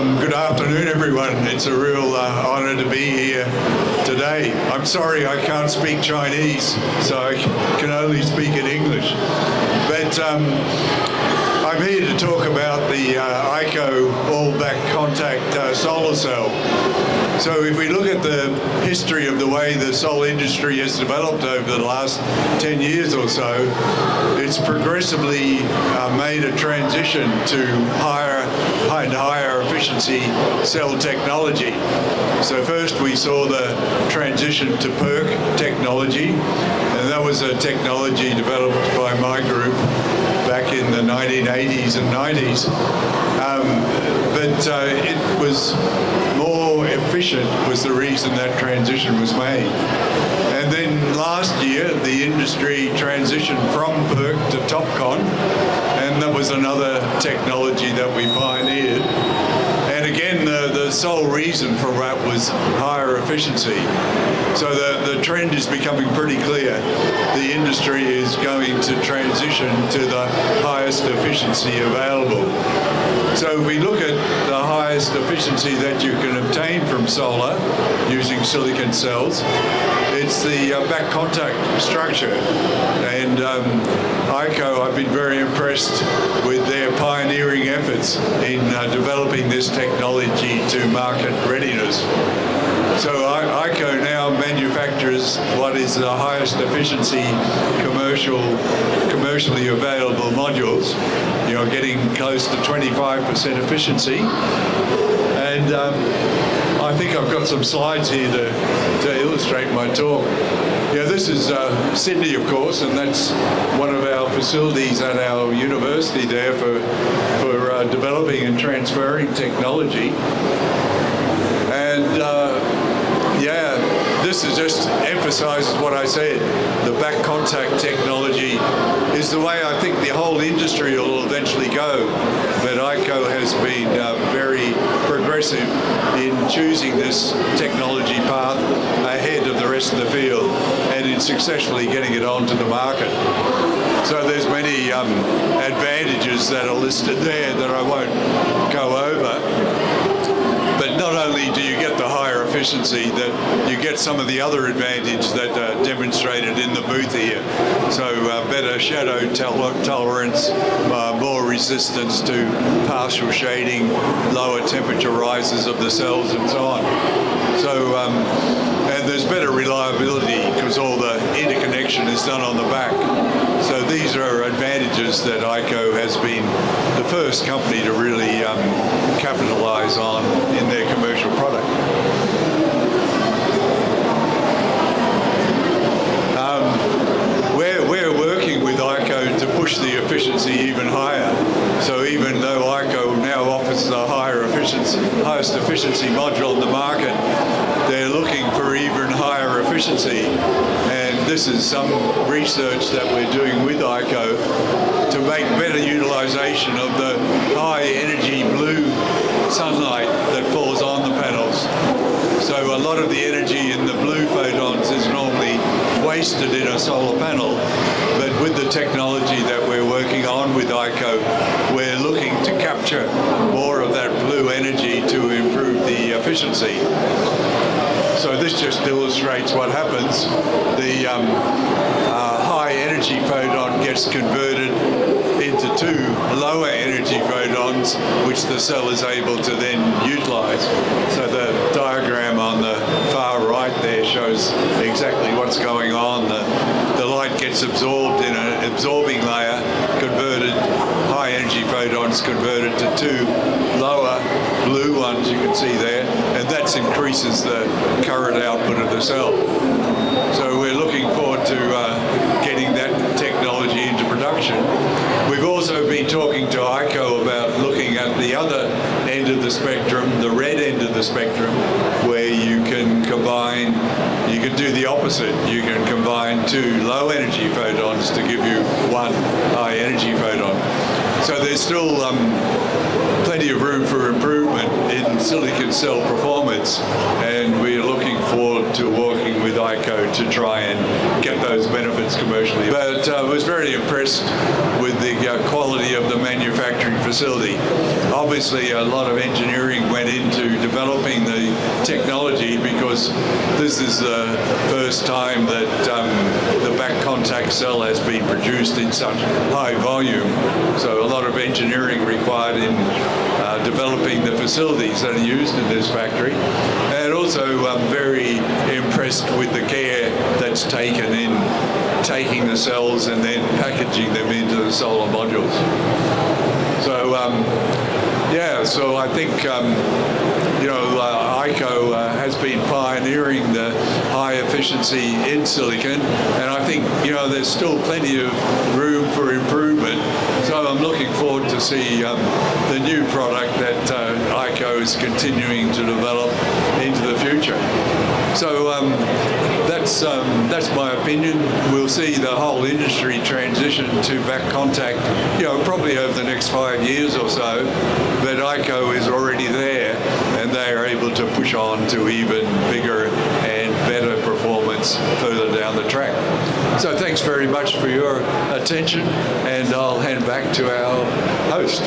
Good afternoon, everyone. It's a real honour to be here today. I'm sorry I can't speak Chinese, so I can only speak in English. But I'm here to talk about the AIKO all-back contact solar cell. So if we look at the history of the way the solar industry has developed over the last 10 years or so, it's progressively made a transition to higher efficiency cell technology. So first we saw the transition to PERC technology, and that was a technology developed by my group back in the 1980s and 90s. But it was more efficient was the reason that transition was made. And then last year, the industry transitioned from PERC to TOPCon, and that was another technology that we pioneered. And again, the sole reason for that was higher efficiency. So the trend is becoming pretty clear. The industry is going to transition to the highest efficiency available. So if we look at the highest efficiency that you can obtain from solar using silicon cells, it's the back contact structure. And AIKO, I've been very impressed with their pioneering efforts in developing this technology to market readiness. So AIKO now manufactures what is the highest efficiency commercially available modules. You're getting close to 25% efficiency. And I think I've got some slides here to illustrate my talk. Yeah, this is Sydney, of course, and that's one of our facilities at our university there for developing and transferring technology. And yeah, this just emphasizes what I said. The back contact technology is the way I think the whole industry will eventually go. But AIKO has been very progressive in choosing this technology path ahead of the rest of the field and in successfully getting it onto the market. So there's many advantages that are listed there that I won't go over. But not only do you get the higher efficiency, that you get some of the other advantages that are demonstrated in the booth here. So better shadow tolerance, more resistance to partial shading, lower temperature rises of the cells and so on. So, and there's better reliability because all the interconnection is done on the back. So these are advantages that AIKO has been the first company to really capitalize on in their commercial product. We're working with AIKO to push the efficiency even higher. So even though AIKO now offers the highest efficiency module on the market, they're looking for even higher efficiency. And this is some research that we're doing with AIKO to make better utilization of the high energy blue sunlight that falls on the panels. So a lot of the energy in the blue photons is normally wasted in a solar panel, but with the technology that we're working on with AIKO, we're looking to capture more of that blue energy to improve the efficiency. So this just illustrates what happens. The high energy photon gets converted into two lower energy photons, which the cell is able to then utilize. So the diagram on the far right there shows exactly what's going on. The light gets absorbed in an absorbing layer, converted, high energy photons converted to two lower blue ones you can see there, and that increases the current output of the cell. So we're looking forward to getting that technology into production. We've also been talking to AIKO about looking at the other end of the spectrum, the red end of the spectrum, where you can combine, you can do the opposite. You can combine two low energy photons to give you one high energy photon. So there's still plenty of room for improvement in silicon cell performance, and we're looking forward to working with AIKO to try and get those benefits commercially. But I was very impressed with the quality of the manufacturing facility. Obviously, a lot of engineering went into developing the technology because this is the first time that the back contact cell has been produced in such high volume. So a lot of engineering required in developing the facilities that are used in this factory. And also I'm very impressed with the care that's taken in taking the cells and then packaging them into the solar modules. So yeah, so I think AIKO has been pioneering the high efficiency in silicon, and I think there's still plenty of room for improvement. So I'm looking forward to see the new product that AIKO is continuing to develop into the future. So that's my opinion. We'll see the whole industry transition to back contact, probably over the next 5 years or so. But AIKO is already there, and they are able to push on to even bigger and better performance further down the track. So thanks very much for your attention, and I'll hand back to our host.